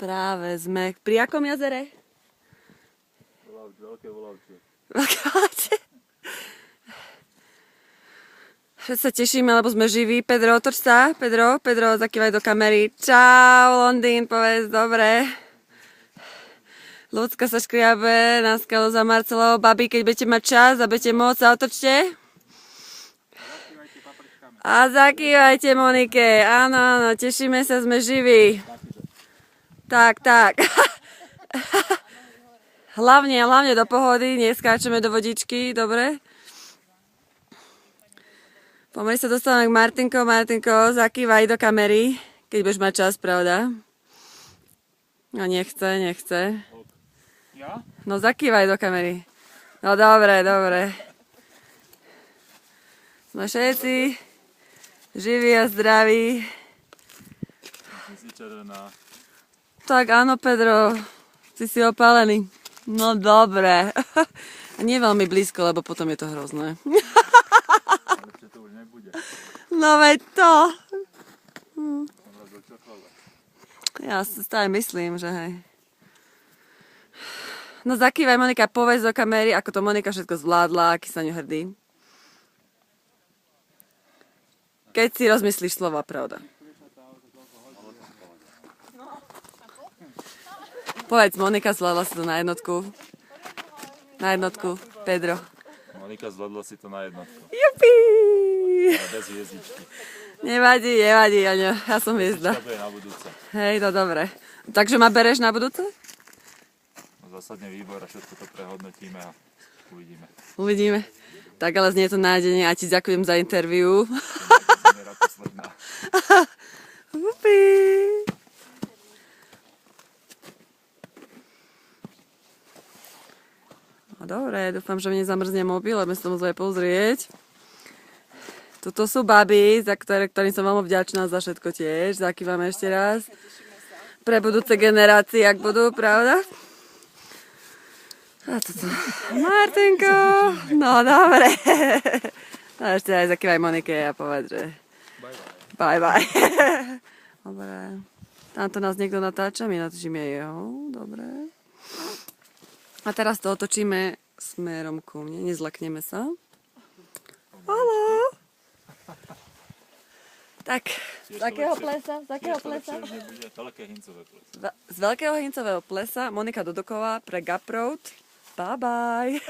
Práve sme. Pri akom jazere? Veľké Volavče. Veľké Volavče? Všetci sa tešíme, lebo sme živí. Pedro, otoč sa. Pedro, zakývaj do kamery. Čau, Londýn, povedz, dobre. Ľudská sa škriabe na skalu za Marcelou. Babi, keď budete mať čas a budete môcť, sa otočte. A zakývajte Monike. Áno, tešíme sa, sme živí. Tak. Hlavne do pohody, neskáčeme do vodičky, dobre? Pomaly sa dostávame k Martinko. Martinko, zakývaj do kamery, keď budeš mať čas, pravda? No nechce. Ja? No zakývaj do kamery. No dobre. Sme všetci živí a zdraví. Si červená. Tak áno, Pedro, si opálený. No dobre. A nie veľmi blízko, lebo potom je to hrozné. Ale to už nebude. No veď to. Ja si stále myslím, že hej. No zakývaj, Monika, povedz do kamery, ako to Monika všetko zvládla, aký sa ňu hrdý. Keď si rozmyslíš slova, pravda. Povedz, Monika zvládla si to na jednotku. Na jednotku, Pedro. Monika zvládla si to na jednotku. Jupi! Bez hviezdičky. Nevadí, Aňo, ja som hviezda. To bude na budúce. Hej, to dobre. Takže ma bereš na budúce? Zasadne výbor a všetko to prehodnotíme a uvidíme. Uvidíme. Tak ale znie to nádejne a ti ďakujem za interviu. Jupi! No dobre, dúfam, že mi nezamrzne mobil, aby som musel pozrieť. Toto sú baby, ktorým som veľmi vďačná za všetko tiež. Zakývame ešte raz. Pre budúce generácie, ak budú, pravda? A toto. Martinko! No dobre. No ešte aj zakývaj Monike a povedz, že bye. Dobre. Tamto nás niekto natáča, my natáčime jeho. Dobre. A teraz to otočíme smerom ku mne. Nezlakneme sa. Haló. Tak, z akého plesa? Z Veľkého Hincového plesa. Monika Dodoková pre Gap Road. Bye bye.